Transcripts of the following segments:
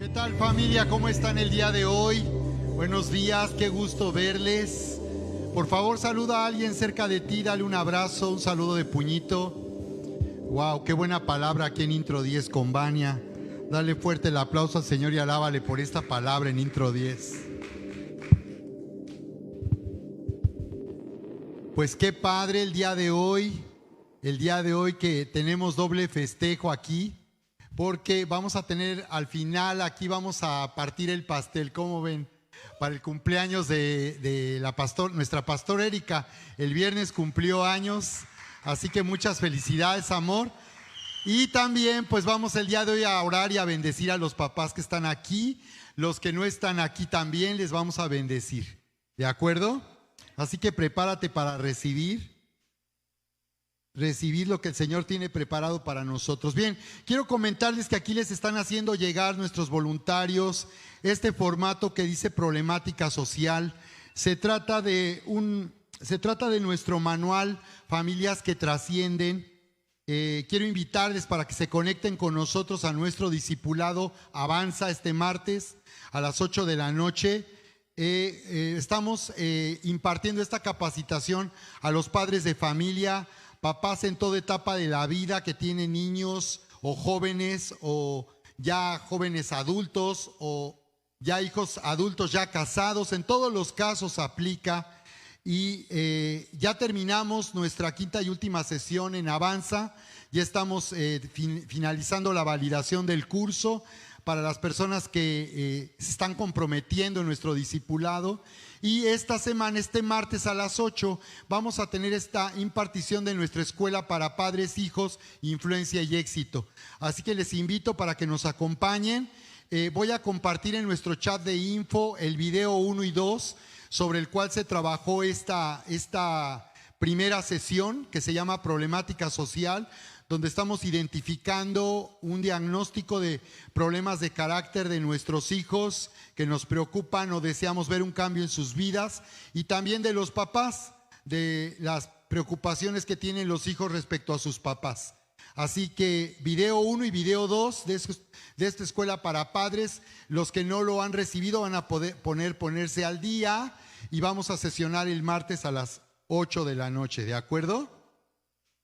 ¿Qué tal, familia? ¿Cómo están el día de hoy? Buenos días, qué gusto verles. Por favor, saluda a alguien cerca de ti, dale un abrazo, un saludo de puñito. Wow, qué buena palabra aquí en Intro 10 con Vania. Dale fuerte el aplauso al Señor y alábale por esta palabra en Intro 10. Pues qué padre el día de hoy que tenemos doble festejo aquí, porque vamos a tener al final, aquí vamos a partir el pastel, ¿cómo ven? Para el cumpleaños de nuestra pastora Erika. El viernes cumplió años, así que muchas felicidades, amor. Y también pues vamos el día de hoy a orar y a bendecir a los papás que están aquí. Los que no están aquí también les vamos a bendecir, ¿de acuerdo? Así que prepárate para recibir lo que el Señor tiene preparado para nosotros. Bien, quiero comentarles que aquí les están haciendo llegar nuestros voluntarios este formato que dice problemática social. Se trata de nuestro manual Familias que Trascienden. Quiero invitarles para que se conecten con nosotros a nuestro discipulado Avanza este martes a las 8 de la noche. Estamos impartiendo esta capacitación a los padres de familia, papás en toda etapa de la vida que tienen niños o jóvenes o ya jóvenes adultos o ya hijos adultos ya casados. En todos los casos aplica. Y ya terminamos nuestra quinta y última sesión en Avanza. Ya estamos finalizando la validación del curso para las personas que se están comprometiendo en nuestro discipulado. Y esta semana, este martes a las 8, vamos a tener esta impartición de nuestra escuela para padres, hijos, influencia y éxito. Así que les invito para que nos acompañen. Voy a compartir en nuestro chat de info el video 1 y 2 sobre el cual se trabajó esta primera sesión que se llama Problemática Social, donde estamos identificando un diagnóstico de problemas de carácter de nuestros hijos que nos preocupan o deseamos ver un cambio en sus vidas, y también de los papás, de las preocupaciones que tienen los hijos respecto a sus papás. Así que video 1 y video 2 de esta escuela para padres, los que no lo han recibido van a poder ponerse al día, y vamos a sesionar el martes a las 8 de la noche, ¿de acuerdo?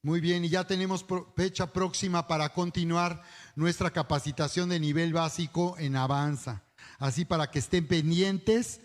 Muy bien, y ya tenemos fecha próxima para continuar nuestra capacitación de nivel básico en Avanza. Así para que estén pendientes.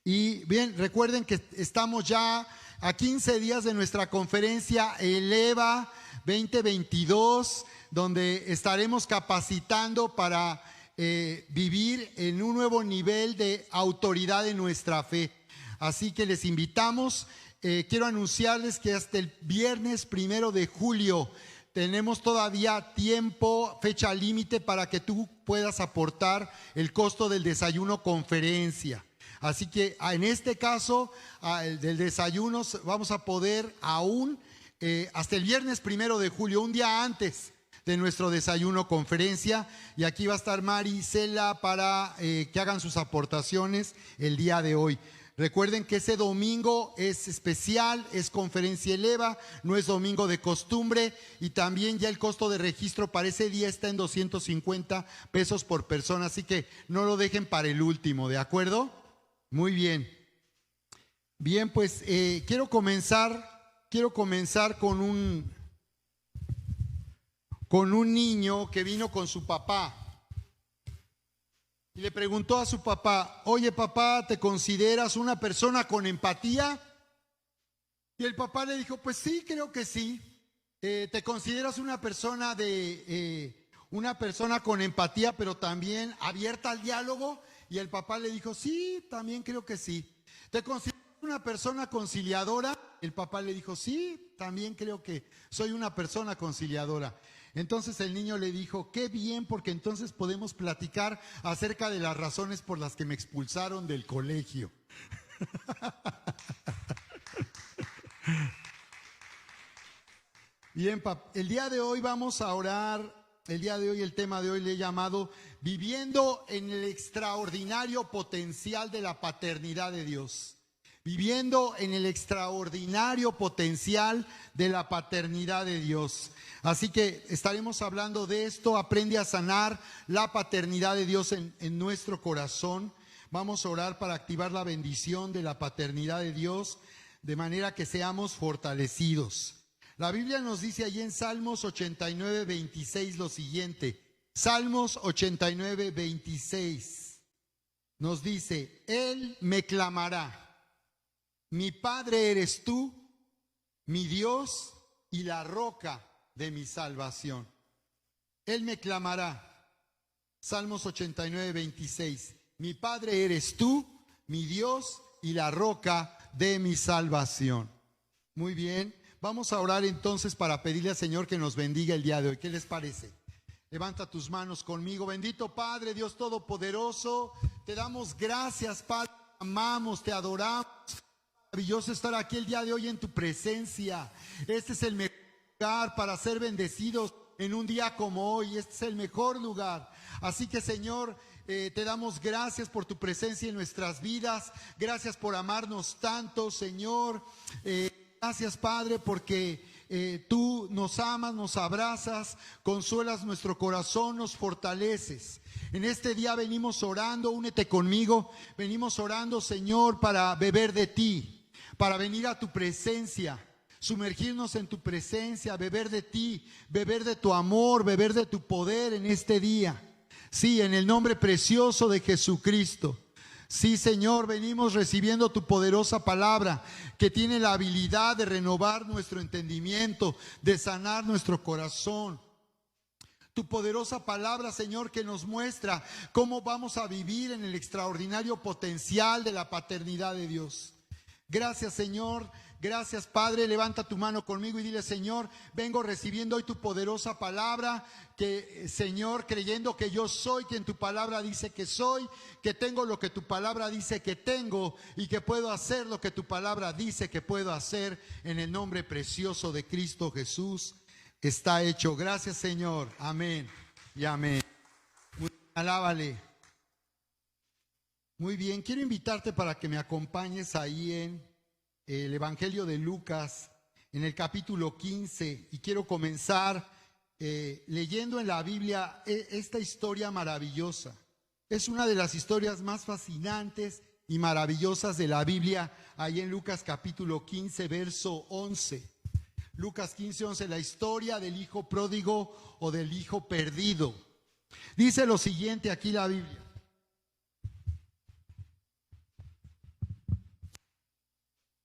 Y bien, recuerden que estamos ya a 15 días de nuestra conferencia Eleva 2022, donde estaremos capacitando para vivir en un nuevo nivel de autoridad en nuestra fe. Así que les invitamos. Quiero anunciarles que hasta el viernes 1 de julio tenemos todavía tiempo, fecha límite para que tú puedas aportar el costo del desayuno conferencia. Así que en este caso, del desayuno vamos a poder aún hasta el viernes 1 de julio, un día antes de nuestro desayuno conferencia, y aquí va a estar Mari y Cela para que hagan sus aportaciones el día de hoy. Recuerden que ese domingo es especial, es conferencia Eleva, no es domingo de costumbre, y también ya el costo de registro para ese día está en 250 pesos por persona, así que no lo dejen para el último, ¿de acuerdo? Muy bien. Bien, pues quiero comenzar con un niño que vino con su papá. Y le preguntó a su papá: oye, papá, ¿te consideras una persona con empatía? Y el papá le dijo: pues sí, creo que sí. ¿Te consideras una persona con empatía, pero también abierta al diálogo? Y el papá le dijo: sí, también creo que sí. ¿Te consideras una persona conciliadora? El papá le dijo: sí, también creo que soy una persona conciliadora. Entonces el niño le dijo: qué bien, porque entonces podemos platicar acerca de las razones por las que me expulsaron del colegio. Bien, el día de hoy vamos a orar. El día de hoy, el tema de hoy le he llamado Viviendo en el extraordinario potencial de la paternidad de Dios. viviendo en el extraordinario potencial de la paternidad de Dios. Así que estaremos hablando de esto. Aprende a sanar la paternidad de Dios en nuestro corazón. Vamos a orar para activar la bendición de la paternidad de Dios, de manera que seamos fortalecidos. La Biblia nos dice allí en Salmos 89, 26 lo siguiente. Salmos 89, 26 nos dice: Él me clamará. Mi Padre eres tú, mi Dios y la roca de mi salvación. Él me clamará. Salmos 89, 26. Mi Padre eres tú, mi Dios y la roca de mi salvación. Muy bien, vamos a orar entonces para pedirle al Señor que nos bendiga el día de hoy. ¿Qué les parece? Levanta tus manos conmigo. Bendito Padre, Dios Todopoderoso, te damos gracias, Padre, te amamos, te adoramos. Maravilloso estar aquí el día de hoy en tu presencia. Este es el mejor lugar para ser bendecidos en un día como hoy. Este es el mejor lugar. Así que, Señor, te damos gracias por tu presencia en nuestras vidas. Gracias por amarnos tanto, Señor. Gracias, Padre, porque tú nos amas, nos abrazas, consuelas nuestro corazón, nos fortaleces. En este día venimos orando, únete conmigo. Venimos orando, Señor, para beber de ti, para venir a tu presencia, sumergirnos en tu presencia, beber de ti, beber de tu amor, beber de tu poder en este día. Sí, en el nombre precioso de Jesucristo. Sí, Señor, venimos recibiendo tu poderosa palabra que tiene la habilidad de renovar nuestro entendimiento, de sanar nuestro corazón. Tu poderosa palabra, Señor, que nos muestra cómo vamos a vivir en el extraordinario potencial de la paternidad de Dios. Gracias, Señor. Gracias, Padre. Levanta tu mano conmigo y dile: Señor, vengo recibiendo hoy tu poderosa palabra, que, Señor, creyendo que yo soy quien tu palabra dice que soy, que tengo lo que tu palabra dice que tengo y que puedo hacer lo que tu palabra dice que puedo hacer, en el nombre precioso de Cristo Jesús. Está hecho. Gracias, Señor. Amén y amén. Alábale. Muy bien, quiero invitarte para que me acompañes ahí en el Evangelio de Lucas, en el capítulo 15, y quiero comenzar leyendo en la Biblia esta historia maravillosa. Es una de las historias más fascinantes y maravillosas de la Biblia, ahí en Lucas capítulo 15, verso 11. Lucas 15, 11, la historia del hijo pródigo o del hijo perdido. Dice lo siguiente aquí la Biblia.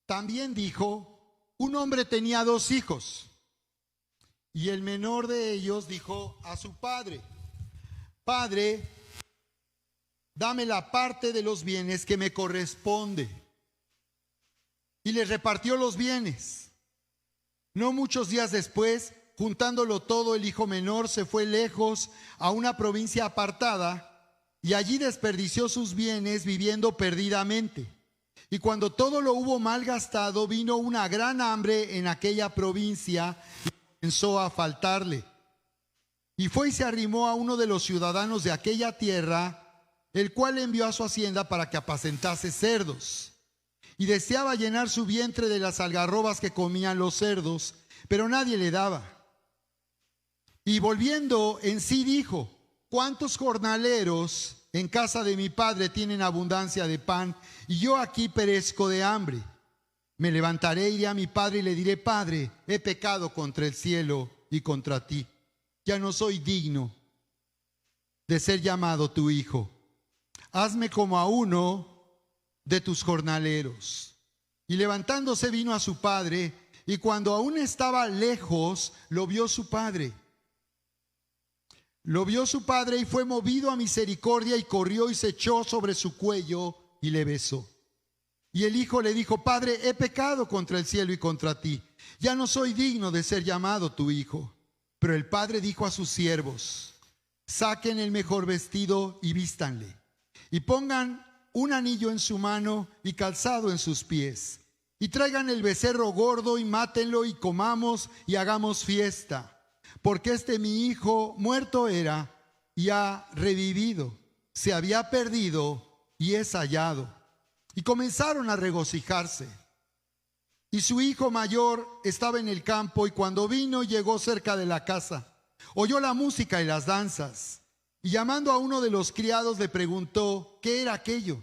También dijo: un hombre tenía 2 hijos, y el menor de ellos dijo a su padre: Padre, dame la parte de los bienes que me corresponde. Y les repartió los bienes. No muchos días después, juntándolo todo, el hijo menor se fue lejos a una provincia apartada, y allí desperdició sus bienes viviendo perdidamente. Y cuando todo lo hubo malgastado, vino una gran hambre en aquella provincia y comenzó a faltarle. Y fue y se arrimó a uno de los ciudadanos de aquella tierra, el cual envió a su hacienda para que apacentase cerdos. Y deseaba llenar su vientre de las algarrobas que comían los cerdos, pero nadie le daba. Y volviendo en sí dijo: ¿cuántos jornaleros en casa de mi padre tienen abundancia de pan, y yo aquí perezco de hambre? Me levantaré, iré a mi padre y le diré: Padre, he pecado contra el cielo y contra ti. Ya no soy digno de ser llamado tu hijo. Hazme como a uno de tus jornaleros. Y levantándose vino a su padre, y cuando aún estaba lejos, lo vio su padre. Lo vio su padre y fue movido a misericordia, y corrió y se echó sobre su cuello y le besó. Y el hijo le dijo: Padre, he pecado contra el cielo y contra ti. Ya no soy digno de ser llamado tu hijo. Pero el padre dijo a sus siervos: saquen el mejor vestido y vístanle, y pongan un anillo en su mano y calzado en sus pies, y traigan el becerro gordo y mátenlo, y comamos y hagamos fiesta. Porque mi hijo muerto era y ha revivido, se había perdido y es hallado. Y comenzaron a regocijarse. Y su hijo mayor estaba en el campo, y cuando vino llegó cerca de la casa, oyó la música y las danzas, y llamando a uno de los criados le preguntó qué era aquello.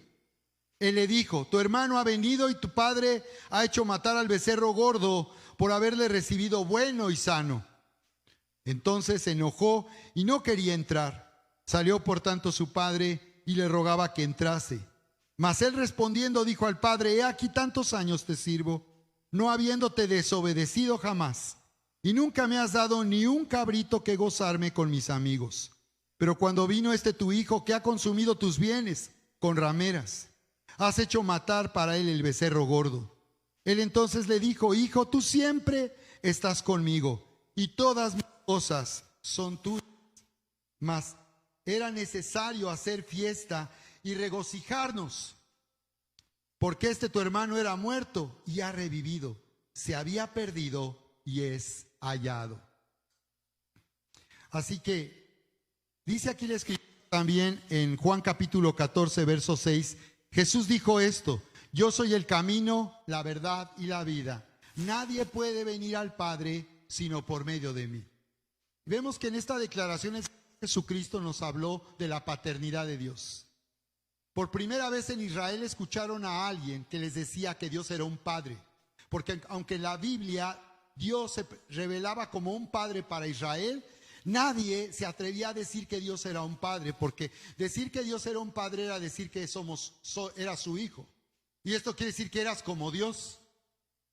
Él le dijo: tu hermano ha venido y tu padre ha hecho matar al becerro gordo por haberle recibido bueno y sano. Entonces se enojó y no quería entrar. Salió por tanto su padre y le rogaba que entrase. Mas él respondiendo dijo al padre: he aquí tantos años te sirvo, no habiéndote desobedecido jamás, y nunca me has dado ni un cabrito que gozarme con mis amigos. Pero cuando vino tu hijo, que ha consumido tus bienes con rameras, has hecho matar para él el becerro gordo. Él entonces le dijo: hijo, tú siempre estás conmigo, y todas mis cosas son tuyas. Mas era necesario hacer fiesta y regocijarnos, porque tu hermano era muerto y ha revivido, se había perdido y es hallado. Así que dice aquí la Escritura también en Juan capítulo 14, verso 6, Jesús dijo esto: yo soy el camino, la verdad y la vida. Nadie puede venir al Padre sino por medio de mí. Vemos que en esta declaración Jesucristo nos habló de la paternidad de Dios. Por primera vez en Israel escucharon a alguien que les decía que Dios era un padre, porque aunque en la Biblia Dios se revelaba como un padre para Israel, nadie se atrevía a decir que Dios era un padre, porque decir que Dios era un padre era decir que era su hijo, y esto quiere decir que eras como Dios.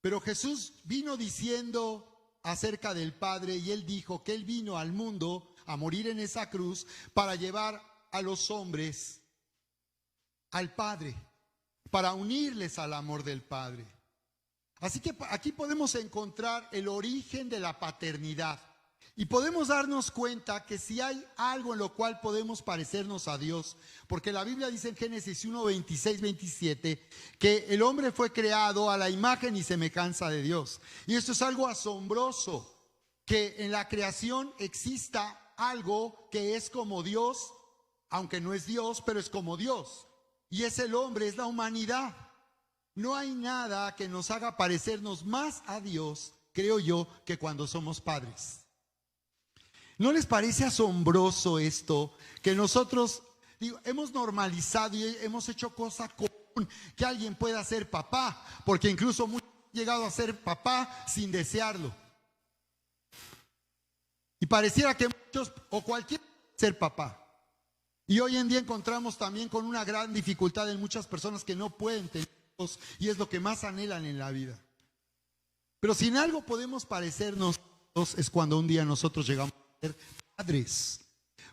Pero Jesús vino diciendo acerca del Padre, y Él dijo que Él vino al mundo a morir en esa cruz para llevar a los hombres al Padre, para unirles al amor del Padre. Así que aquí podemos encontrar el origen de la paternidad, y podemos darnos cuenta que si hay algo en lo cual podemos parecernos a Dios, porque la Biblia dice en Génesis 1, 26, 27, que el hombre fue creado a la imagen y semejanza de Dios. Y esto es algo asombroso, que en la creación exista algo que es como Dios, aunque no es Dios, pero es como Dios. Y es el hombre, es la humanidad. No hay nada que nos haga parecernos más a Dios, creo yo, que cuando somos padres. ¿No les parece asombroso esto? Que nosotros hemos normalizado y hemos hecho cosa común que alguien pueda ser papá, porque incluso muchos han llegado a ser papá sin desearlo. Y pareciera que muchos o cualquiera puede ser papá. Y hoy en día encontramos también con una gran dificultad en muchas personas que no pueden tener hijos, y es lo que más anhelan en la vida. Pero si en algo podemos parecernos es cuando un día nosotros llegamos a ser padres,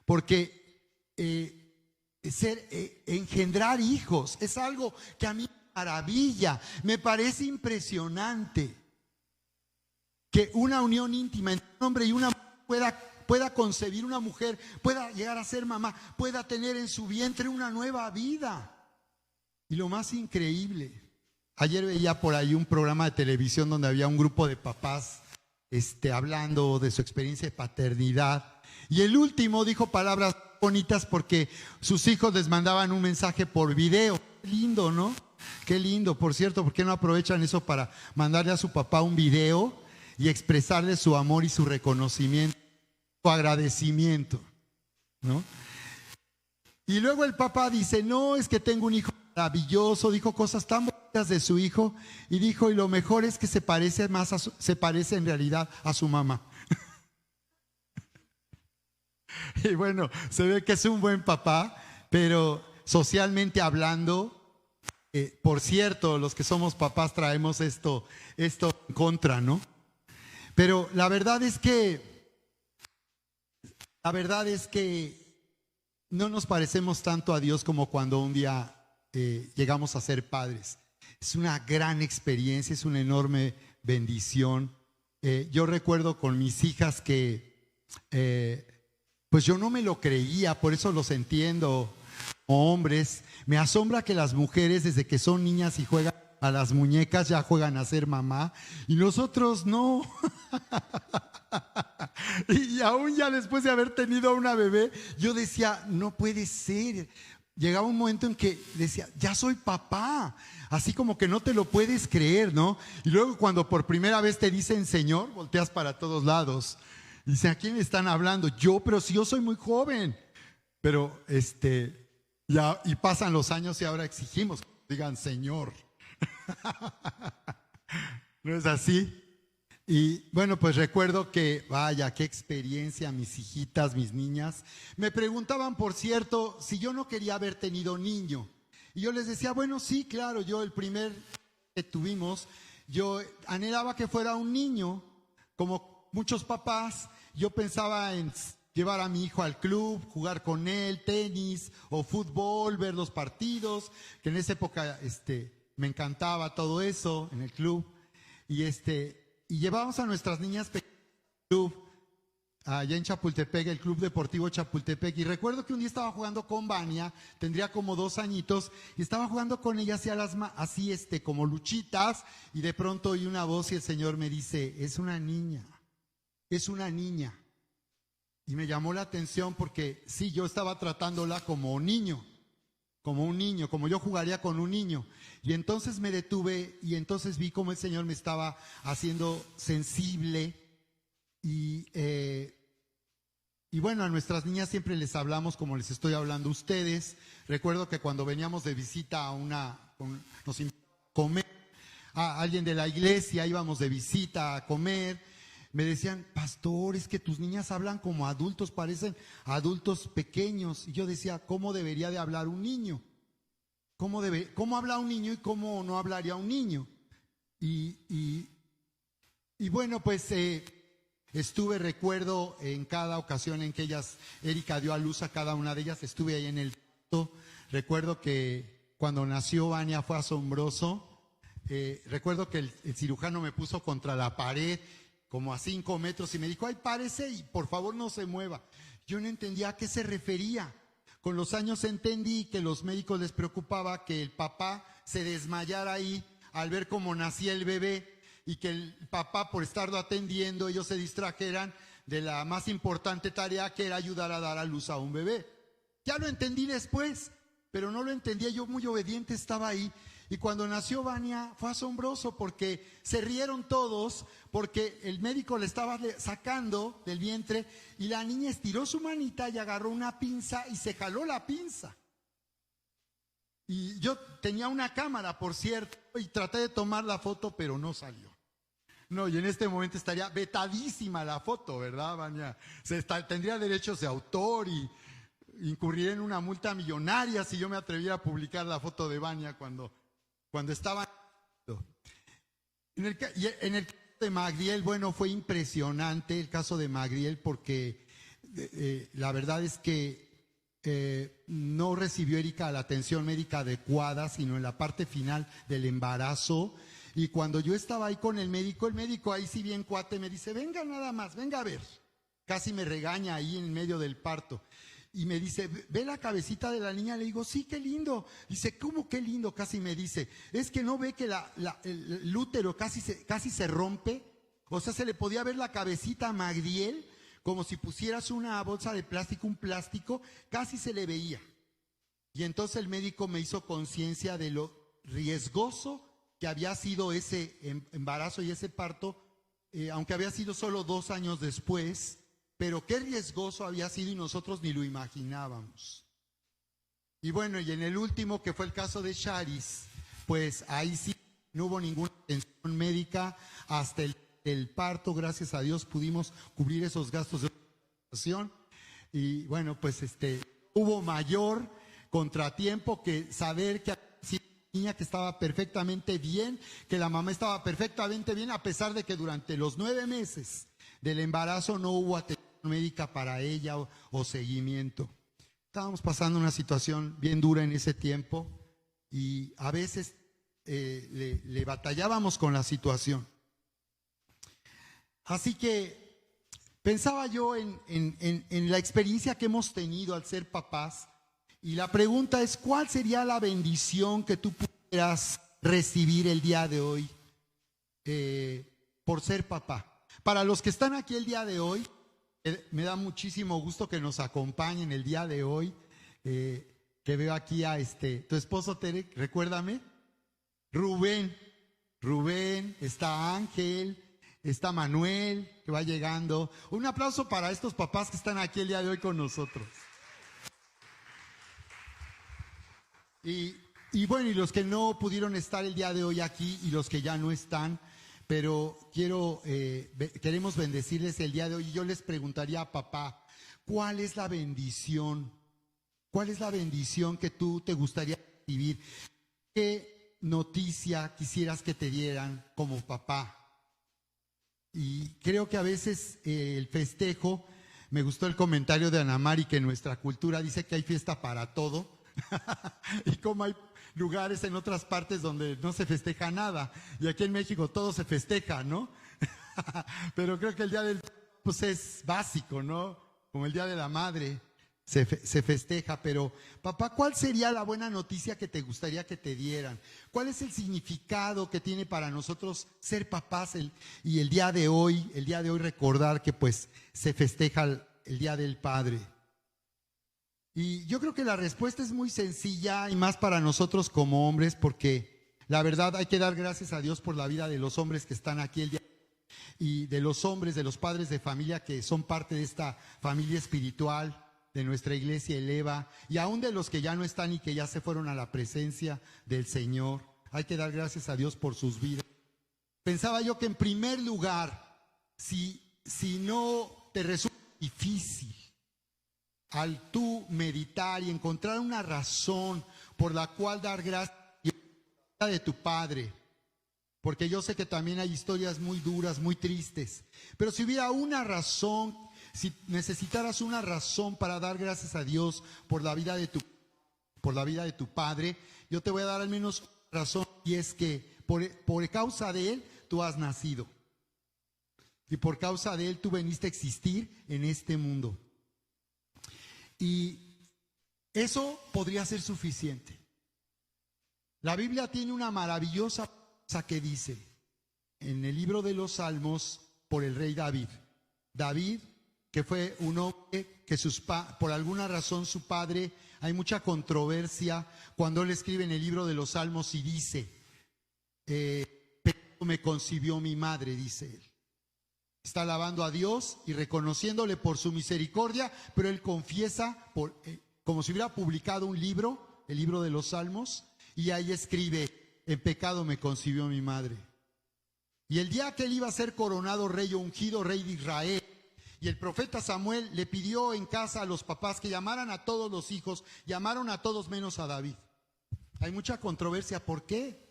porque engendrar hijos es algo que a mí me maravilla, me parece impresionante, que una unión íntima entre un hombre y una mujer pueda concebir, una mujer pueda llegar a ser mamá, pueda tener en su vientre una nueva vida. Y lo más increíble, ayer veía por ahí un programa de televisión donde había un grupo de papás hablando de su experiencia de paternidad, y el último dijo palabras bonitas porque sus hijos les mandaban un mensaje por video. Qué lindo, ¿no? Qué lindo. Por cierto, ¿por qué no aprovechan eso para mandarle a su papá un video y expresarle su amor y su reconocimiento, su agradecimiento, ¿no? Y luego el papá dice: no, es que tengo un hijo maravilloso. Dijo cosas tan bonitas de su hijo, y dijo: y lo mejor es que se parece en realidad a su mamá. Y bueno, se ve que es un buen papá, pero socialmente hablando, por cierto, los que somos papás traemos esto en contra, ¿no? Pero la verdad es que no nos parecemos tanto a Dios como cuando un día llegamos a ser padres. Es una gran experiencia, es una enorme bendición. Yo recuerdo con mis hijas que pues yo no me lo creía, por eso los entiendo como hombres. Me asombra que las mujeres, desde que son niñas y juegan a las muñecas, ya juegan a ser mamá, y nosotros no. Y aún ya después de haber tenido a una bebé, yo decía: no puede ser. llegaba un momento en que decía, ya soy papá, así como que no te lo puedes creer, ¿no? Y luego cuando por primera vez te dicen Señor, volteas para todos lados. Dice, ¿a quién le están hablando? Yo, pero si yo soy muy joven. Pero ya, y pasan los años y ahora exigimos que digan Señor. ¿No es así? Y bueno, pues recuerdo que, vaya, qué experiencia, mis hijitas, mis niñas. Me preguntaban, por cierto, si yo no quería haber tenido niño. Y yo les decía, bueno, sí, claro, yo el primer que tuvimos, yo anhelaba que fuera un niño, como muchos papás. Yo pensaba en llevar a mi hijo al club, jugar con él, tenis o fútbol, ver los partidos, que en esa época me encantaba todo eso en el club. Y llevábamos a nuestras niñas pequeñas al club, allá en Chapultepec, el Club Deportivo Chapultepec. Y recuerdo que un día estaba jugando con Vania, tendría como 2 añitos, y estaba jugando con ella así como luchitas, y de pronto oí una voz y el Señor me dice, es una niña. Y me llamó la atención porque sí, yo estaba tratándola como un niño, como yo jugaría con un niño. Y entonces me detuve y entonces vi cómo el Señor me estaba haciendo sensible. Y bueno, a nuestras niñas siempre les hablamos como les estoy hablando a ustedes. Recuerdo que cuando veníamos de visita nos invitaban a comer, a alguien de la iglesia, íbamos de visita a comer. Me decían, pastor, es que tus niñas hablan como adultos, parecen adultos pequeños. Y yo decía, ¿cómo debería de hablar un niño? ¿Cómo habla un niño y cómo no hablaría un niño? Y bueno, pues recuerdo en cada ocasión en que Erika dio a luz a cada una de ellas, estuve ahí en el parto. Recuerdo que cuando nació Vania fue asombroso. Recuerdo que el cirujano me puso contra la pared, como a 5 metros, y me dijo, ay, párese y por favor no se mueva. Yo no entendía a qué se refería. Con los años entendí que los médicos les preocupaba que el papá se desmayara ahí al ver cómo nacía el bebé y que el papá, por estarlo atendiendo, ellos se distrajeran de la más importante tarea, que era ayudar a dar a luz a un bebé. Ya lo entendí después, pero no lo entendía, yo muy obediente estaba ahí. Y cuando nació Vania fue asombroso porque se rieron todos, porque el médico le estaba sacando del vientre y la niña estiró su manita y agarró una pinza y se jaló la pinza. Y yo tenía una cámara, por cierto, y traté de tomar la foto, pero no salió. No, y en este momento estaría vetadísima la foto, ¿verdad, Vania? Tendría derechos de autor y incurriría en una multa millonaria si yo me atreviera a publicar la foto de Vania cuando estaba. En el caso de Magdiel, bueno, fue impresionante el caso de Magdiel porque la verdad es que no recibió Erika la atención médica adecuada, sino en la parte final del embarazo. Y cuando yo estaba ahí con el médico ahí sí bien cuate me dice, venga nada más, venga a ver. Casi me regaña ahí en medio del parto. Y me dice, ¿ve la cabecita de la niña? Le digo, sí, qué lindo. Dice, ¿cómo qué lindo? Casi me dice, es que no ve que el útero casi se rompe. O sea, se le podía ver la cabecita a Magdiel, como si pusieras una bolsa de plástico, un plástico, casi se le veía. Y entonces el médico me hizo conciencia de lo riesgoso que había sido ese embarazo y ese parto, aunque había sido solo 2 años después. Pero qué riesgoso había sido y nosotros ni lo imaginábamos. Y bueno, y en el último, que fue el caso de Charis, pues ahí sí no hubo ninguna atención médica hasta el parto. Gracias a Dios pudimos cubrir esos gastos de operación. Y bueno, pues hubo mayor contratiempo que saber que sí, niña que estaba perfectamente bien, que la mamá estaba perfectamente bien, a pesar de que durante los 9 meses del embarazo no hubo atención médica para ella o seguimiento. Estábamos pasando una situación bien dura en ese tiempo y a veces le batallábamos con la situación. Así que pensaba yo en la experiencia que hemos tenido al ser papás y la pregunta es, ¿cuál sería la bendición que tú pudieras recibir el día de hoy por ser papá? Para los que están aquí el día de hoy, me da muchísimo gusto que nos acompañen el día de hoy. que veo aquí a tu esposo Tere, recuérdame, Rubén, está Ángel, está Manuel, que va llegando. Un aplauso para estos papás que están aquí el día de hoy con nosotros. Y bueno, y los que no pudieron estar el día de hoy aquí y los que ya no están, pero queremos bendecirles el día de hoy. Y yo les preguntaría a papá, ¿cuál es la bendición? ¿Cuál es la bendición que tú te gustaría recibir? ¿Qué noticia quisieras que te dieran como papá? Y creo que a veces el festejo, me gustó el comentario de Ana Mari, que en nuestra cultura dice que hay fiesta para todo, y como hay lugares en otras partes donde no se festeja nada, y aquí en México todo se festeja, ¿no? Pero creo que el día del pues es básico, ¿no? Como el día de la madre se festeja, pero papá, ¿cuál sería la buena noticia que te gustaría que te dieran? ¿Cuál es el significado que tiene para nosotros ser papás y el día de hoy recordar que pues se festeja el Día del Padre? Y yo creo que la respuesta es muy sencilla y más para nosotros como hombres, porque la verdad hay que dar gracias a Dios por la vida de los hombres que están aquí el día y de los hombres, de los padres de familia que son parte de esta familia espiritual de nuestra iglesia Eleva, y aún de los que ya no están y que ya se fueron a la presencia del Señor. Hay que dar gracias a Dios por sus vidas. Pensaba yo que en primer lugar, si no te resulta difícil al tú meditar y encontrar una razón por la cual dar gracias de tu padre, porque yo sé que también hay historias muy duras, muy tristes, pero si hubiera una razón, si necesitaras una razón para dar gracias a Dios por la vida de tu padre, yo te voy a dar al menos una razón, y es que por causa de él tú has nacido y por causa de él tú veniste a existir en este mundo. Y eso podría ser suficiente. La Biblia tiene una maravillosa cosa que dice en el libro de los Salmos por el rey David. David, que fue un hombre que por alguna razón su padre, hay mucha controversia cuando él escribe en el libro de los Salmos y dice, me concibió mi madre, dice él. Está alabando a Dios y reconociéndole por su misericordia, pero él confiesa como si hubiera publicado un libro, el libro de los Salmos, y ahí escribe, en pecado me concibió mi madre. Y el día que él iba a ser coronado rey o ungido rey de Israel, y el profeta Samuel le pidió en casa a los papás que llamaran a todos los hijos, llamaron a todos menos a David. Hay mucha controversia, ¿por qué?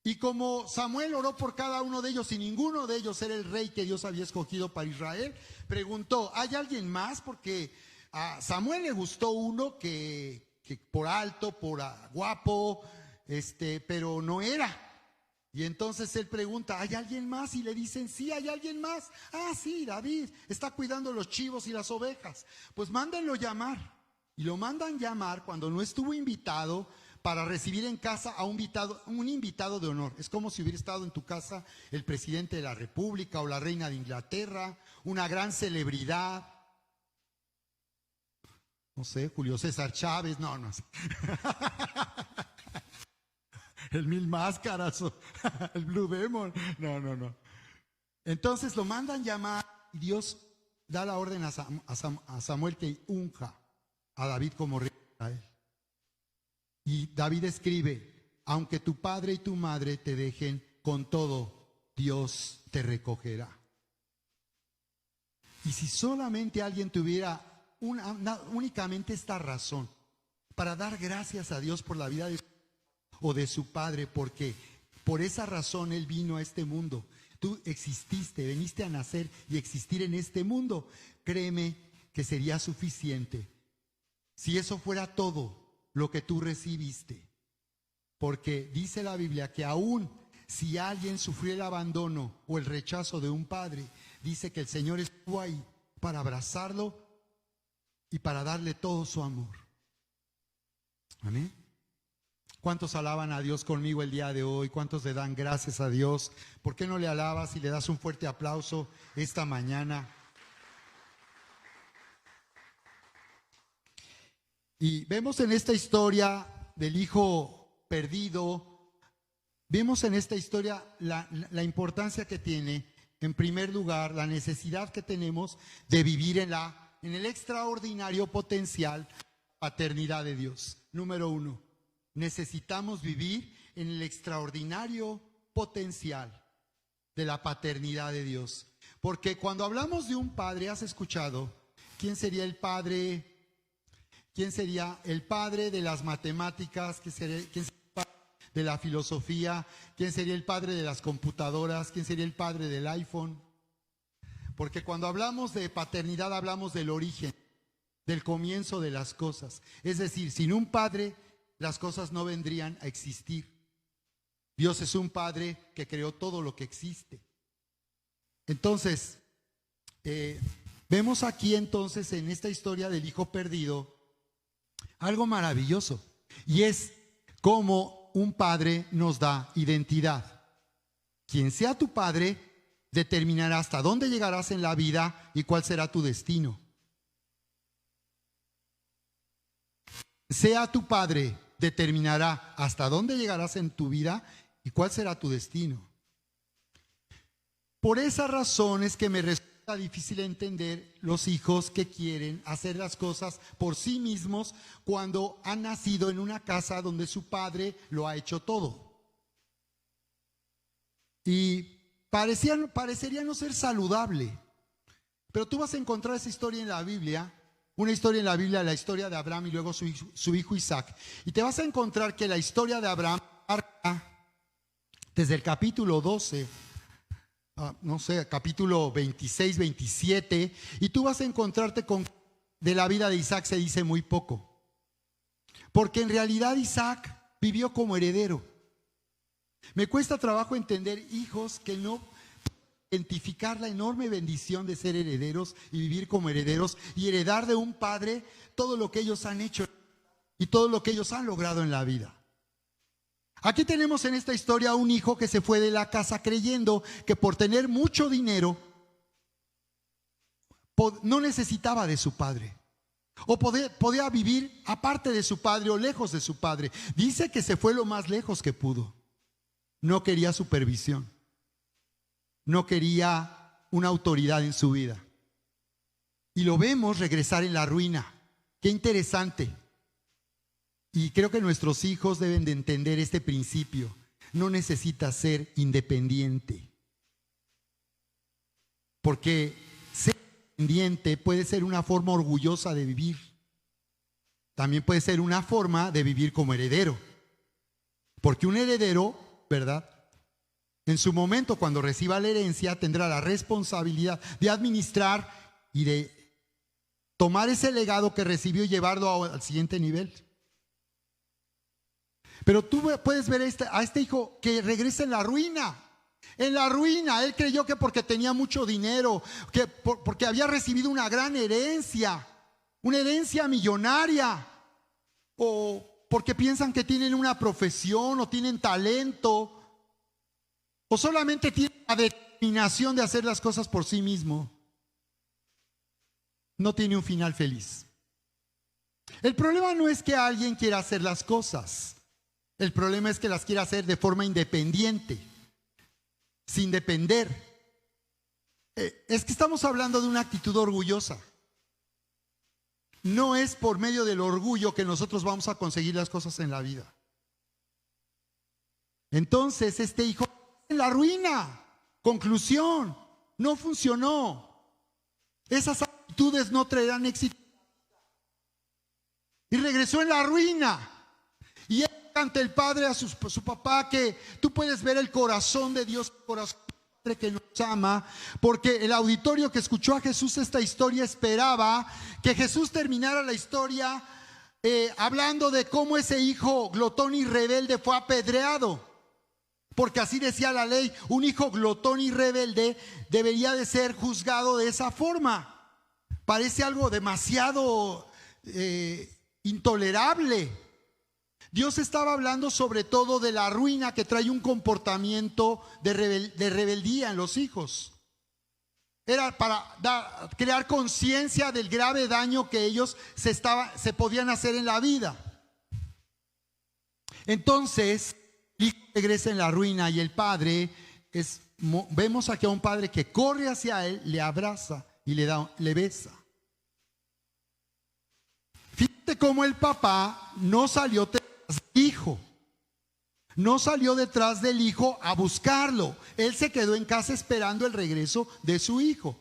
Y como Samuel oró por cada uno de ellos y ninguno de ellos era el rey que Dios había escogido para Israel, preguntó, ¿hay alguien más? Porque a Samuel le gustó uno que por alto, por guapo, pero no era. Y entonces él pregunta, ¿hay alguien más? Y le dicen, sí, hay alguien más. Ah, sí, David, está cuidando los chivos y las ovejas. Pues mándenlo llamar. Y lo mandan llamar cuando no estuvo invitado, para recibir en casa a un invitado de honor. Es como si hubiera estado en tu casa el presidente de la República o la reina de Inglaterra, una gran celebridad. No sé, Julio César Chávez, no sé. El Mil Máscaras, el Blue Demon, no. Entonces lo mandan llamar y Dios da la orden a Samuel que unja a David como rey de Israel. Y David escribe, aunque tu padre y tu madre te dejen, con todo Dios te recogerá. Y si solamente alguien tuviera únicamente esta razón para dar gracias a Dios por la vida de su padre, porque por esa razón él vino a este mundo. Tú exististe, viniste a nacer y existir en este mundo. Créeme que sería suficiente si eso fuera todo lo que tú recibiste, porque dice la Biblia que aún si alguien sufrió el abandono o el rechazo de un padre, dice que el Señor estuvo ahí para abrazarlo y para darle todo su amor. Amén. ¿Cuántos alaban a Dios conmigo el día de hoy? ¿Cuántos le dan gracias a Dios? ¿Por qué no le alabas y le das un fuerte aplauso esta mañana? Y vemos en esta historia del hijo perdido, vemos en esta historia la importancia que tiene, en primer lugar, la necesidad que tenemos de vivir en el extraordinario potencial paternidad de Dios. Número uno, necesitamos vivir en el extraordinario potencial de la paternidad de Dios. Porque cuando hablamos de un padre, ¿has escuchado? ¿Quién sería el padre? ¿Quién sería el padre de las matemáticas? ¿Quién sería el padre de la filosofía? ¿Quién sería el padre de las computadoras? ¿Quién sería el padre del iPhone? Porque cuando hablamos de paternidad hablamos del origen, del comienzo de las cosas. Es decir, sin un padre las cosas no vendrían a existir. Dios es un padre que creó todo lo que existe. Entonces, vemos aquí entonces en esta historia del hijo perdido algo maravilloso, y es cómo un padre nos da identidad. Quien sea tu padre determinará hasta dónde llegarás en la vida y cuál será tu destino. Sea tu padre determinará hasta dónde llegarás en tu vida y cuál será tu destino. Por esa razón es que me resulta difícil entender los hijos que quieren hacer las cosas por sí mismos cuando han nacido en una casa donde su padre lo ha hecho todo. Y parecería no ser saludable. Pero tú vas a encontrar esa historia en la Biblia, una historia en la Biblia, la historia de Abraham y luego su hijo Isaac. Y te vas a encontrar que la historia de Abraham marca desde el capítulo 12, capítulo 26, 27, y tú vas a encontrarte con de la vida de Isaac se dice muy poco. Porque en realidad Isaac vivió como heredero. Me cuesta trabajo entender hijos que no identificar la enorme bendición de ser herederos y vivir como herederos y heredar de un padre todo lo que ellos han hecho y todo lo que ellos han logrado en la vida. Aquí tenemos en esta historia a un hijo que se fue de la casa creyendo que por tener mucho dinero no necesitaba de su padre. O podía vivir aparte de su padre o lejos de su padre. Dice que se fue lo más lejos que pudo. No quería supervisión. No quería una autoridad en su vida. Y lo vemos regresar en la ruina. Qué interesante. Y creo que nuestros hijos deben de entender este principio. No necesitas ser independiente. Porque ser independiente puede ser una forma orgullosa de vivir. También puede ser una forma de vivir como heredero. Porque un heredero, ¿verdad?, en su momento, cuando reciba la herencia, tendrá la responsabilidad de administrar y de tomar ese legado que recibió y llevarlo al siguiente nivel. Pero tú puedes ver a este hijo que regresa en la ruina. En la ruina, él creyó que porque tenía mucho dinero, porque había recibido una gran herencia, una herencia millonaria, o porque piensan que tienen una profesión o tienen talento, o solamente tienen la determinación de hacer las cosas por sí mismo. No tiene un final feliz. El problema no es que alguien quiera hacer las cosas. El problema es que las quiera hacer de forma independiente, sin depender. Es que estamos hablando de una actitud orgullosa. No es por medio del orgullo que nosotros vamos a conseguir las cosas en la vida. Entonces este hijo en la ruina. Conclusión, no funcionó. Esas actitudes no traerán éxito. Y regresó en la ruina. Y él ante el padre, a su papá, que tú puedes ver el corazón de Dios, el corazón del Padre que nos ama, porque el auditorio que escuchó a Jesús esta historia esperaba que Jesús terminara la historia hablando de cómo ese hijo glotón y rebelde fue apedreado. Porque así decía la ley, un hijo glotón y rebelde debería de ser juzgado de esa forma. Parece algo demasiado intolerable. Dios estaba hablando sobre todo de la ruina que trae un comportamiento de rebeldía en los hijos. Era para crear conciencia del grave daño que ellos se podían hacer en la vida. Entonces, el hijo regresa en la ruina y el padre vemos aquí a un padre que corre hacia él, le abraza y le besa. Fíjate cómo el papá no salió detrás del hijo. No salió detrás del hijo a buscarlo. Él se quedó en casa esperando el regreso de su hijo.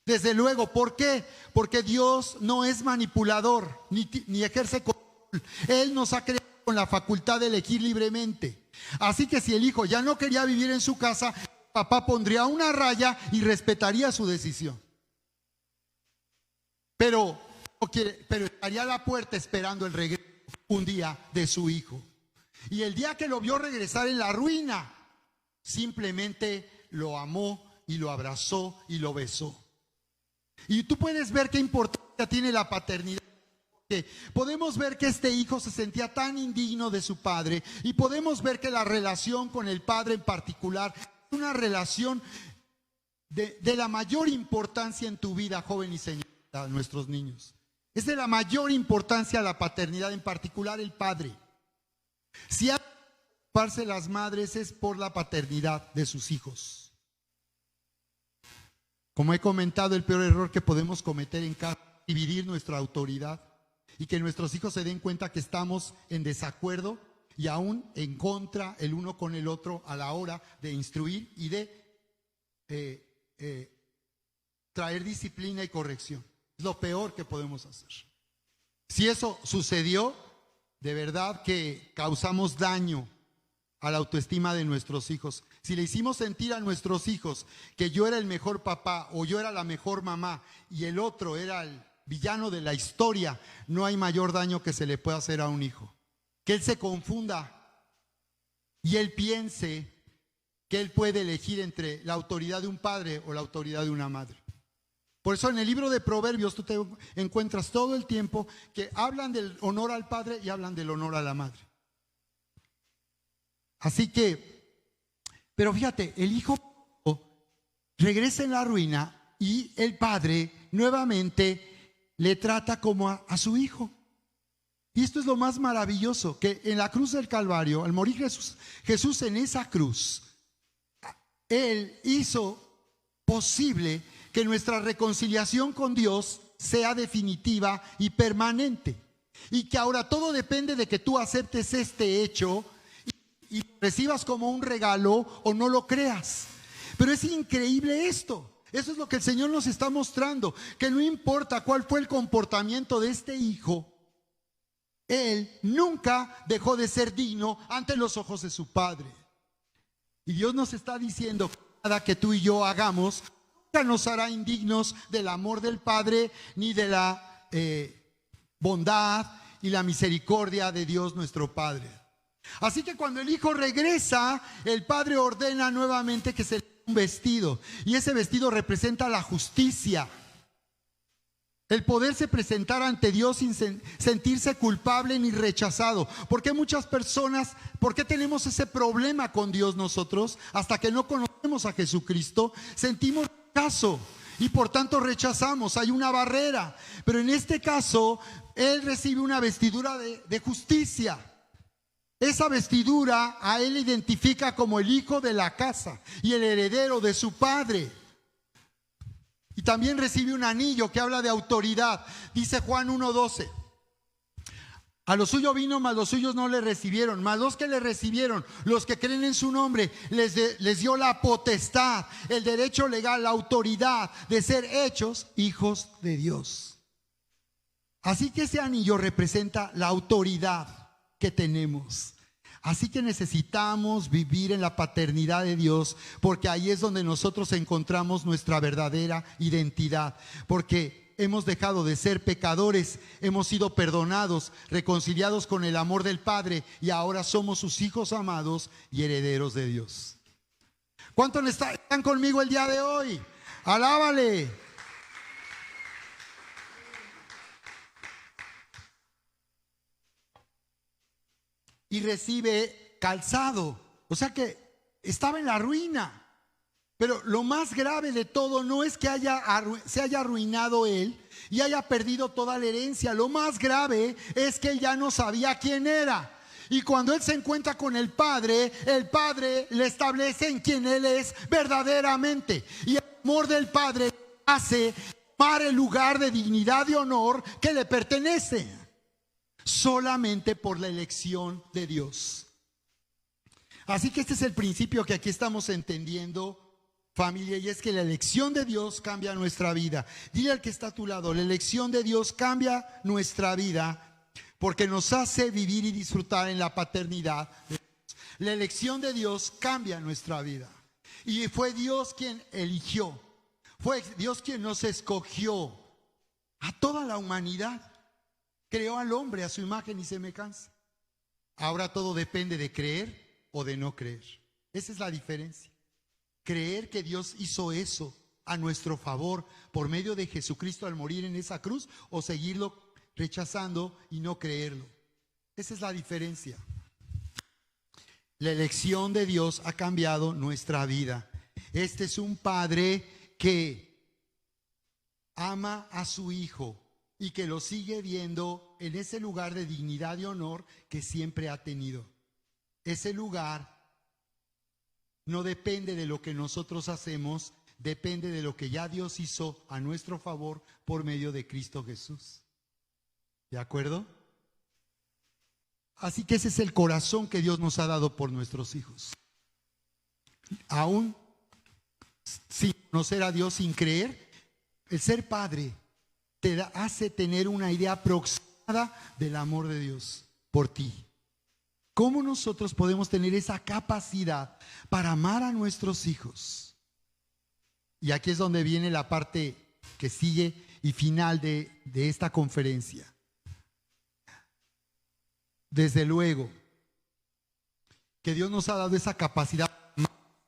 Desde luego, ¿por qué? Porque Dios no es manipulador, ni ejerce control. Él nos ha creado con la facultad de elegir libremente. Así que si el hijo ya no quería vivir en su casa, papá pondría una raya y respetaría su decisión. Pero estaría a la puerta esperando el regreso un día de su hijo. Y el día que lo vio regresar en la ruina, simplemente lo amó y lo abrazó y lo besó. Y tú puedes ver qué importancia tiene la paternidad. Podemos ver que este hijo se sentía tan indigno de su padre, y podemos ver que la relación con el padre en particular es una relación de la mayor importancia en tu vida, joven y señorita, nuestros niños. Es de la mayor importancia la paternidad, en particular el padre. Si hay que preocuparse las madres es por la paternidad de sus hijos. Como he comentado, el peor error que podemos cometer en casa es dividir nuestra autoridad y que nuestros hijos se den cuenta que estamos en desacuerdo y aún en contra el uno con el otro a la hora de instruir y de traer disciplina y corrección. Es lo peor que podemos hacer. Si eso sucedió, de verdad que causamos daño a la autoestima de nuestros hijos. Si le hicimos sentir a nuestros hijos que yo era el mejor papá o yo era la mejor mamá y el otro era el villano de la historia, no hay mayor daño que se le pueda hacer a un hijo. Que él se confunda y él piense que él puede elegir entre la autoridad de un padre o la autoridad de una madre. Por eso en el libro de Proverbios tú te encuentras todo el tiempo que hablan del honor al padre y hablan del honor a la madre. Así que, pero fíjate, el hijo regresa en la ruina y el padre nuevamente le trata como a su hijo. Y esto es lo más maravilloso, que en la cruz del Calvario, al morir Jesús en esa cruz, Él hizo posible que nuestra reconciliación con Dios sea definitiva y permanente. Y que ahora todo depende de que tú aceptes este hecho y recibas como un regalo o no lo creas. Pero es increíble esto. Eso es lo que el Señor nos está mostrando, que no importa cuál fue el comportamiento de este hijo, él nunca dejó de ser digno ante los ojos de su padre. Y Dios nos está diciendo que nada que tú y yo hagamos nunca nos hará indignos del amor del Padre, ni de la bondad y la misericordia de Dios nuestro Padre. Así que cuando el hijo regresa, el padre ordena nuevamente que se le dé un vestido, y ese vestido representa la justicia. El poderse presentar ante Dios sin sentirse culpable ni rechazado. ¿Por qué muchas personas, por qué tenemos ese problema con Dios nosotros? Hasta que no conocemos a Jesucristo, sentimos rechazo y por tanto rechazamos. Hay una barrera. Pero en este caso, Él recibe una vestidura de justicia. Esa vestidura a Él le identifica como el hijo de la casa y el heredero de su padre. Y también recibe un anillo que habla de autoridad. Dice Juan 1:12. A lo suyo vino, mas los suyos no le recibieron. Mas los que le recibieron, los que creen en su nombre, les dio la potestad, el derecho legal, la autoridad de ser hechos hijos de Dios. Así que ese anillo representa la autoridad que tenemos. Así que necesitamos vivir en la paternidad de Dios, porque ahí es donde nosotros encontramos nuestra verdadera identidad, porque hemos dejado de ser pecadores, hemos sido perdonados, reconciliados con el amor del Padre, y ahora somos sus hijos amados y herederos de Dios. ¿Cuántos están conmigo el día de hoy? ¡Alábale! Y recibe calzado, o sea que estaba en la ruina, Pero lo más grave de todo no es que se haya arruinado él y haya perdido toda la herencia. Lo más grave es que él ya no sabía quién era. Y cuando él se encuentra con el Padre le establece en quién él es verdaderamente. Y el amor del Padre hace tomar el lugar de dignidad y honor que le pertenece, solamente por la elección de Dios. Así que este es el principio que aquí estamos entendiendo, familia, y es que la elección de Dios cambia nuestra vida. Dile al que está a tu lado: la elección de Dios cambia nuestra vida porque nos hace vivir y disfrutar en la paternidad de Dios. La elección de Dios cambia nuestra vida. Y fue Dios quien eligió, fue Dios quien nos escogió a toda la humanidad. Creó al hombre a su imagen y semejanza. Ahora todo depende de creer o de no creer. Esa es la diferencia. Creer que Dios hizo eso a nuestro favor por medio de Jesucristo al morir en esa cruz, o seguirlo rechazando y no creerlo. Esa es la diferencia. La elección de Dios ha cambiado nuestra vida. Este es un padre que ama a su hijo y que lo sigue viendo en ese lugar de dignidad y honor que siempre ha tenido. Ese lugar no depende de lo que nosotros hacemos, depende de lo que ya Dios hizo a nuestro favor por medio de Cristo Jesús. ¿De acuerdo? Así que ese es el corazón que Dios nos ha dado por nuestros hijos. Aún sin conocer a Dios, sin creer, el ser padre te hace tener una idea aproximada del amor de Dios por ti. ¿Cómo nosotros podemos tener esa capacidad para amar a nuestros hijos? Y aquí es donde viene la parte que sigue y final de esta conferencia. Desde luego que Dios nos ha dado esa capacidad,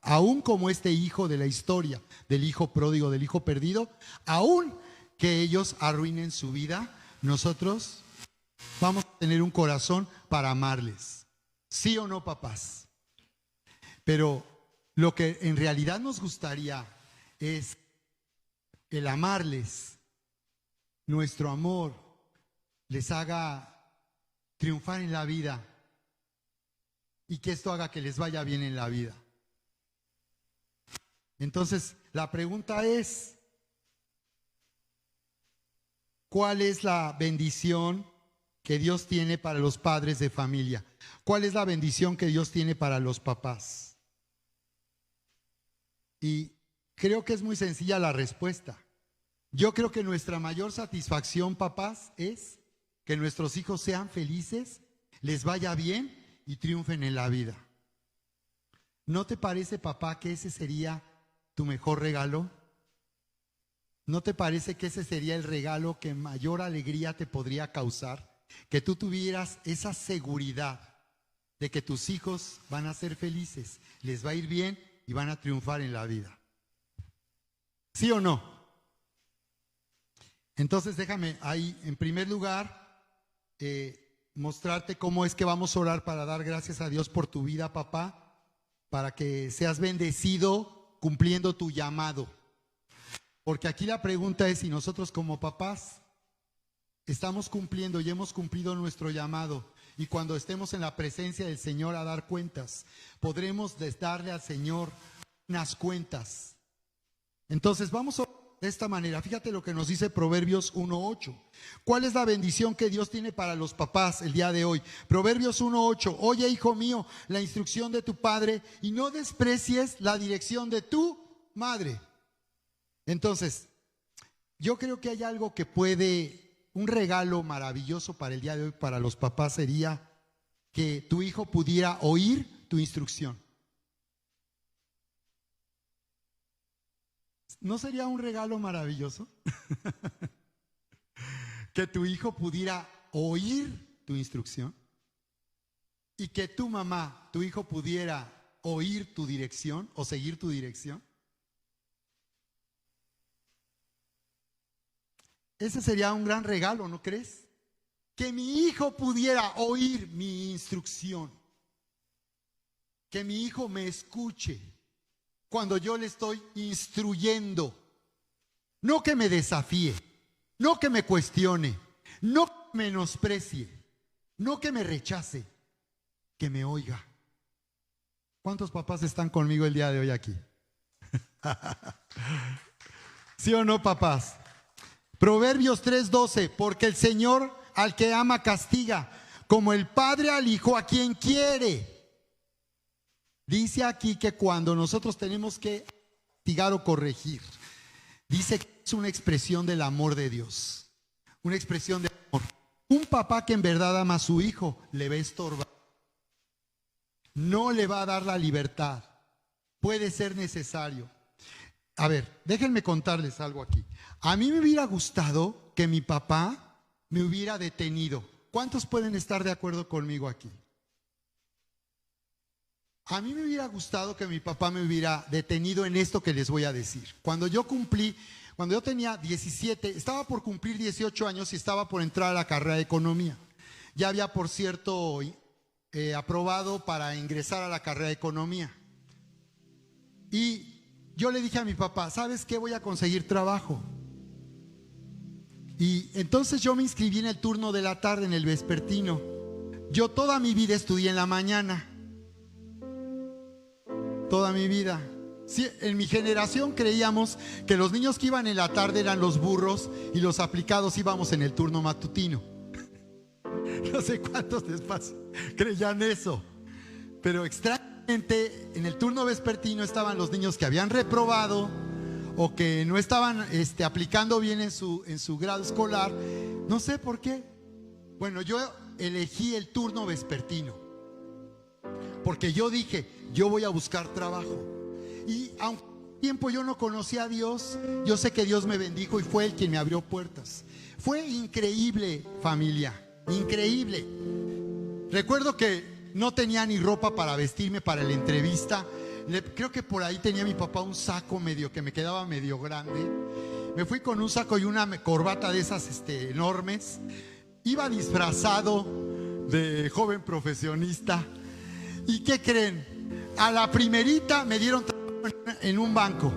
aún como este hijo de la historia, del hijo pródigo, del hijo perdido, aún que ellos arruinen su vida, nosotros vamos a tener un corazón para amarles. ¿Sí o no, papás? Pero lo que en realidad nos gustaría es el amarles, nuestro amor les haga triunfar en la vida y que esto haga que les vaya bien en la vida. Entonces, la pregunta es: ¿cuál es la bendición que Dios tiene para los padres de familia? ¿Cuál es la bendición que Dios tiene para los papás? Y creo que es muy sencilla la respuesta. Yo creo que nuestra mayor satisfacción, papás, es que nuestros hijos sean felices, les vaya bien y triunfen en la vida. ¿No te parece, papá, que ese sería tu mejor regalo? ¿No te parece que ese sería el regalo que mayor alegría te podría causar? Que tú tuvieras esa seguridad de que tus hijos van a ser felices, les va a ir bien y van a triunfar en la vida. ¿Sí o no? Entonces déjame ahí, en primer lugar, mostrarte cómo es que vamos a orar para dar gracias a Dios por tu vida, papá, para que seas bendecido cumpliendo tu llamado. Porque aquí la pregunta es si nosotros como papás estamos cumpliendo y hemos cumplido nuestro llamado. Y cuando estemos en la presencia del Señor a dar cuentas, podremos darle al Señor unas cuentas. Entonces vamos a de esta manera. Fíjate lo que nos dice Proverbios 1:8. ¿Cuál es la bendición que Dios tiene para los papás el día de hoy? Proverbios 1:8. Oye, hijo mío, la instrucción de tu padre y no desprecies la dirección de tu madre. Entonces, yo creo que hay algo que un regalo maravilloso para el día de hoy para los papás sería que tu hijo pudiera oír tu instrucción. ¿No sería un regalo maravilloso? Que tu hijo pudiera oír tu instrucción y que tu mamá, tu hijo pudiera oír tu dirección o seguir tu dirección. Ese sería un gran regalo, ¿no crees? Que mi hijo pudiera oír mi instrucción, que mi hijo me escuche cuando yo le estoy instruyendo. No que me desafíe, no que me cuestione, no que me menosprecie, no que me rechace, que me oiga. ¿Cuántos papás están conmigo el día de hoy aquí? ¿Sí o no, papás? Proverbios 3:12, porque el Señor al que ama castiga, como el padre al hijo a quien quiere. Dice aquí que cuando nosotros tenemos que castigar o corregir, dice que es una expresión del amor de Dios, una expresión de amor. Un papá que en verdad ama a su hijo le va a estorbar, no le va a dar la libertad, puede ser necesario. A ver, déjenme contarles algo aquí. A mí me hubiera gustado que mi papá me hubiera detenido. ¿Cuántos pueden estar de acuerdo conmigo aquí? A mí me hubiera gustado que mi papá me hubiera detenido en esto que les voy a decir. Cuando yo tenía 17, estaba por cumplir 18 años y estaba por entrar a la carrera de economía. Ya había, por cierto, aprobado para ingresar a la carrera de economía. Y yo le dije a mi papá, ¿sabes qué? Voy a conseguir trabajo. Y entonces yo me inscribí en el turno de la tarde, en el vespertino. Yo toda mi vida estudié en la mañana. Toda mi vida. Sí, en mi generación creíamos que los niños que iban en la tarde eran los burros y los aplicados íbamos en el turno matutino. No sé cuántos después creían eso. Pero extrañamente en el turno vespertino estaban los niños que habían reprobado o que no estaban aplicando bien en su grado escolar. No sé por qué. Bueno, yo elegí el turno vespertino porque yo dije, yo voy a buscar trabajo. Y aunque tiempo yo no conocía a Dios, yo sé que Dios me bendijo y fue Él quien me abrió puertas. Fue increíble, familia, increíble. Recuerdo que no tenía ni ropa para vestirme para la entrevista. Creo que por ahí tenía mi papá un saco que me quedaba medio grande. Me fui con un saco y una corbata de esas enormes. Iba disfrazado de joven profesionista. ¿Y qué creen? A la primerita me dieron trabajo en un banco.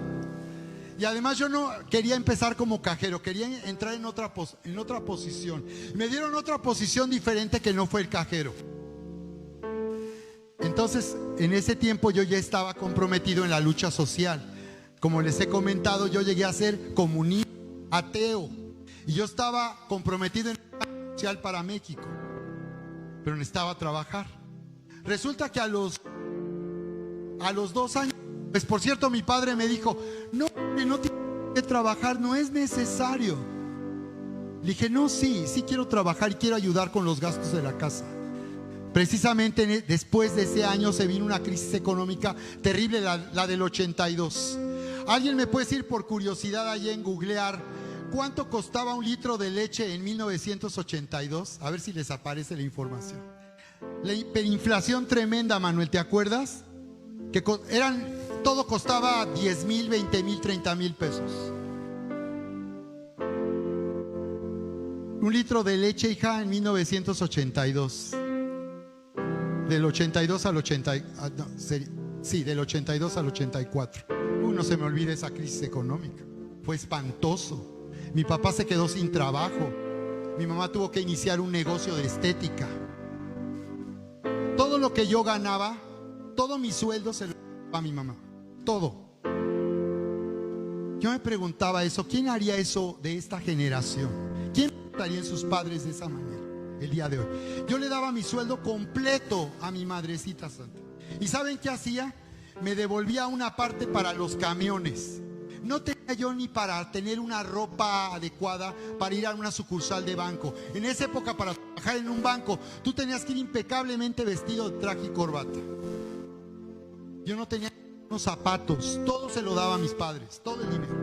Y además yo no quería empezar como cajero, quería entrar en otra posición. Me dieron otra posición diferente que no fue el cajero. Entonces, en ese tiempo yo ya estaba comprometido en la lucha social. Como les he comentado, yo llegué a ser comunista, ateo. Y yo estaba comprometido en la lucha social para México. Pero necesitaba trabajar. Resulta que a los 2 años, pues por cierto, mi padre me dijo, no tienes que trabajar, no es necesario. Le dije, no, sí quiero trabajar y quiero ayudar con los gastos de la casa. Precisamente después de ese año se vino una crisis económica terrible, la del 82. ¿Alguien me puede decir por curiosidad allí en googlear cuánto costaba un litro de leche en 1982? A ver si les aparece la información. La hiperinflación tremenda, Manuel, ¿te acuerdas? Que todo costaba 10,000, 20,000, 30,000 pesos. Un litro de leche, hija, en 1982. Del 82 al 80, no, sí, del 82 al 84. No se me olvida esa crisis económica. Fue espantoso. Mi papá se quedó sin trabajo. Mi mamá tuvo que iniciar un negocio de estética. Todo lo que yo ganaba, todo mi sueldo se lo daba a mi mamá. Todo. Yo me preguntaba eso, ¿quién haría eso de esta generación? ¿Quién estaría en sus padres de esa manera el día de hoy? Yo le daba mi sueldo completo a mi madrecita santa. ¿Y saben qué hacía? Me devolvía una parte para los camiones. No tenía yo ni para tener una ropa adecuada para ir a una sucursal de banco. En esa época, para trabajar en un banco, tú tenías que ir impecablemente vestido de traje y corbata. Yo no tenía unos zapatos, todo se lo daba a mis padres, todo el dinero.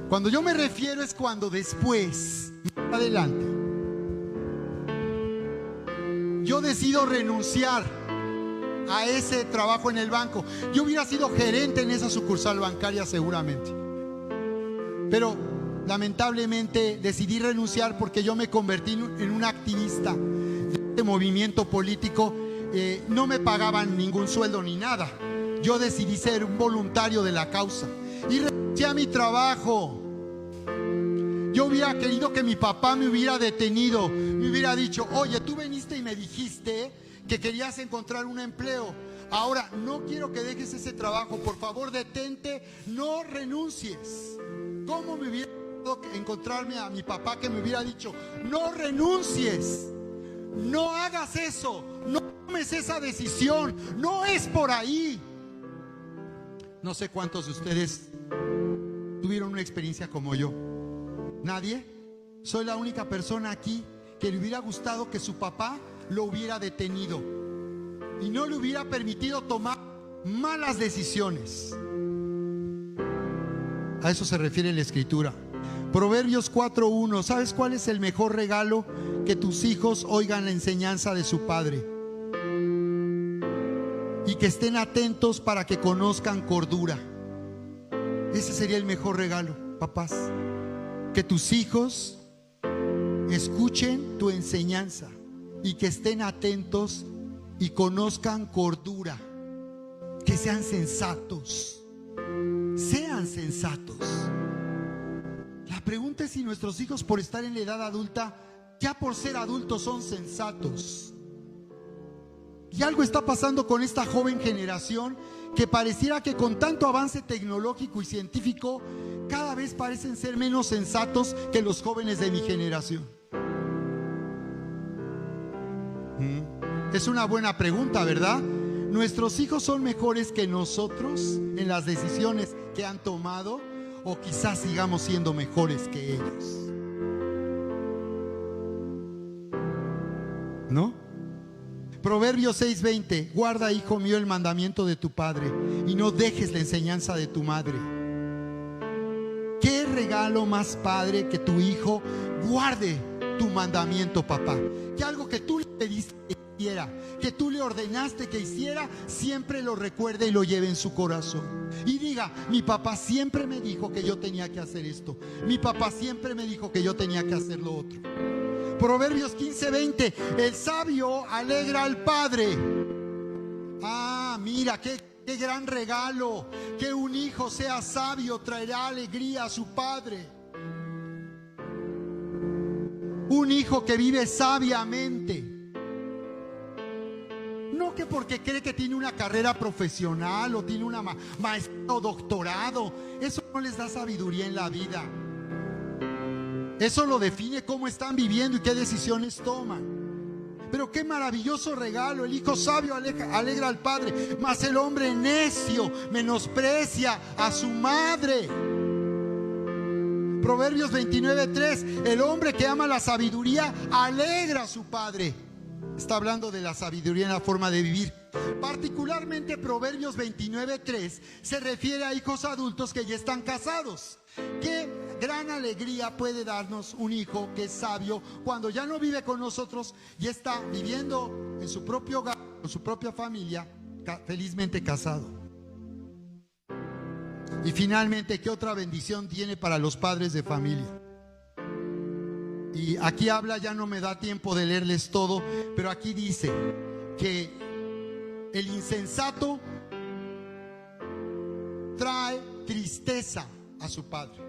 Cuando yo me refiero es cuando después, más adelante, yo decido renunciar a ese trabajo en el banco. Yo hubiera sido gerente en esa sucursal bancaria seguramente, pero lamentablemente decidí renunciar porque yo me convertí en un activista de este movimiento político. No me pagaban ningún sueldo ni nada. yo decidí ser un voluntario de la causa y renuncié a mi trabajo. Yo hubiera querido que mi papá me hubiera detenido, me hubiera dicho: oye, tú viniste y me dijiste que querías encontrar un empleo. Ahora no quiero que dejes ese trabajo, por favor detente, no renuncies. ¿Cómo me hubiera gustado encontrarme a mi papá que me hubiera dicho: no renuncies, no hagas eso, no tomes esa decisión, no es por ahí? No sé cuántos de ustedes tuvieron una experiencia como yo. ¿Nadie? Soy la única persona aquí que le hubiera gustado que su papá lo hubiera detenido y no le hubiera permitido tomar malas decisiones. A eso se refiere la Escritura. Proverbios 4:1. ¿Sabes cuál es el mejor regalo? Que tus hijos oigan la enseñanza de su padre y que estén atentos para que conozcan cordura. Ese sería el mejor regalo, papás. Que tus hijos escuchen tu enseñanza y que estén atentos y conozcan cordura. Que sean sensatos. Sean sensatos. La pregunta es si nuestros hijos, por estar en la edad adulta, ya por ser adultos, son sensatos. Y algo está pasando con esta joven generación que pareciera que con tanto avance tecnológico y científico cada vez parecen ser menos sensatos que los jóvenes de mi generación. Es una buena pregunta, ¿verdad? ¿Nuestros hijos son mejores que nosotros en las decisiones que han tomado? ¿O quizás sigamos siendo mejores que ellos? ¿No? Proverbios 6:20. Guarda, hijo mío, el mandamiento de tu padre y no dejes la enseñanza de tu madre. ¿Qué regalo más padre que tu hijo guarde tu mandamiento, papá? Que algo que tú le pediste que hiciera, que tú le ordenaste que hiciera, siempre lo recuerde y lo lleve en su corazón. Y diga: mi papá siempre me dijo que yo tenía que hacer esto. Mi papá siempre me dijo que yo tenía que hacer lo otro. Proverbios 15:20. El sabio alegra al padre. Ah, mira, qué gran regalo. Que un hijo sea sabio traerá alegría a su padre. Un hijo que vive sabiamente. No que porque cree que tiene una carrera profesional o tiene una maestría o doctorado, eso no les da sabiduría en la vida. Eso lo define cómo están viviendo y qué decisiones toman. Pero qué maravilloso regalo. El hijo sabio alegra al padre, mas el hombre necio menosprecia a su madre. Proverbios 29:3. El hombre que ama la sabiduría alegra a su padre. Está hablando de la sabiduría en la forma de vivir. Particularmente Proverbios 29:3 se refiere a hijos adultos que ya están casados. Qué gran alegría puede darnos un hijo que es sabio cuando ya no vive con nosotros y está viviendo en su propio hogar, con su propia familia, felizmente casado. Y finalmente, ¿qué otra bendición tiene para los padres de familia? Y aquí habla, ya no me da tiempo de leerles todo, pero aquí dice que el insensato trae tristeza a su padre.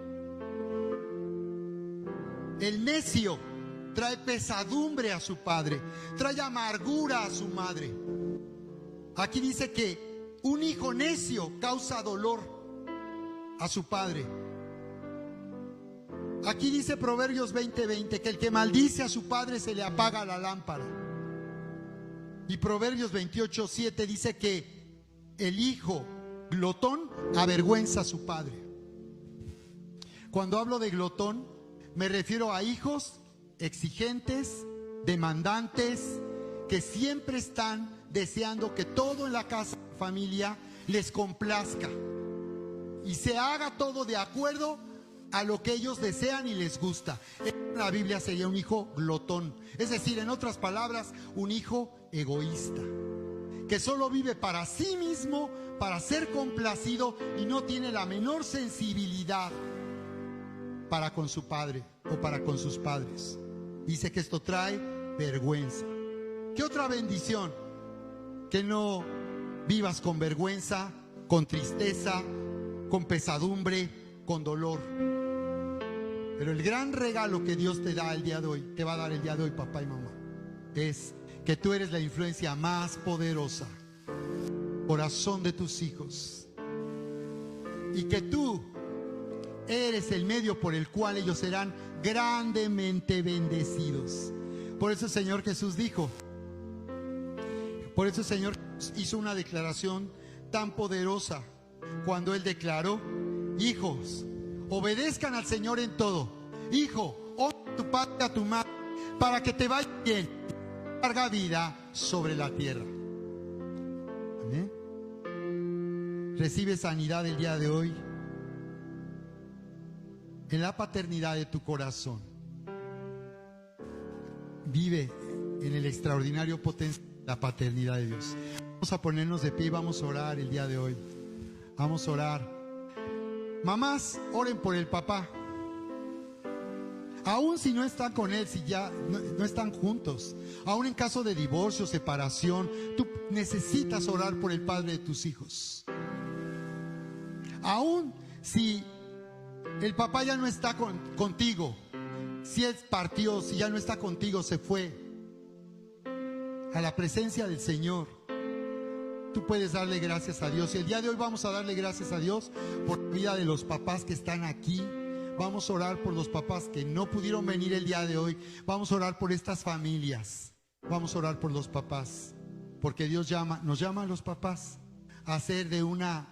El necio trae pesadumbre a su padre, trae amargura a su madre. Aquí dice que un hijo necio causa dolor a su padre. Aquí dice Proverbios 20:20 que el que maldice a su padre se le apaga la lámpara. Y Proverbios 28:7 dice que el hijo glotón avergüenza a su padre. Cuando hablo de glotón, me refiero a hijos exigentes, demandantes, que siempre están deseando que todo en la casa, familia, les complazca y se haga todo de acuerdo a lo que ellos desean y les gusta. En la Biblia sería un hijo glotón, es decir, en otras palabras, un hijo egoísta, que solo vive para sí mismo, para ser complacido y no tiene la menor sensibilidad para con su padre o para con sus padres. Dice que esto trae vergüenza. ¿Qué otra bendición? Que no vivas con vergüenza con tristeza, con pesadumbre, con dolor. Pero el gran regalo que Dios te da el día de hoy, te va a dar el día de hoy, papá y mamá, es que tú eres la influencia más poderosa, corazón de tus hijos, y que tú eres el medio por el cual ellos serán grandemente bendecidos. Por eso el Señor Jesús dijo, por eso el Señor hizo una declaración tan poderosa cuando Él declaró: hijos, obedezcan al Señor en todo. Hijo, honra a tu padre y a tu madre para que te vaya bien, larga vida sobre la tierra. Amén. Recibe sanidad el día de hoy en la paternidad de tu corazón. Vive en el extraordinario potencial de la paternidad de Dios. Vamos a ponernos de pie y vamos a orar el día de hoy. Vamos a orar. Mamás, oren por el papá. Aún si no están con él, si ya no están juntos, aún en caso de divorcio, separación, tú necesitas orar por el padre de tus hijos. Aún si el papá ya no está contigo, si él partió, si ya no está contigo, se fue a la presencia del Señor, tú puedes darle gracias a Dios. Y el día de hoy vamos a darle gracias a Dios por la vida de los papás que están aquí. Vamos a orar por los papás que no pudieron venir el día de hoy. Vamos a orar por estas familias. Vamos a orar por los papás, porque Dios nos llama a los papás a ser de una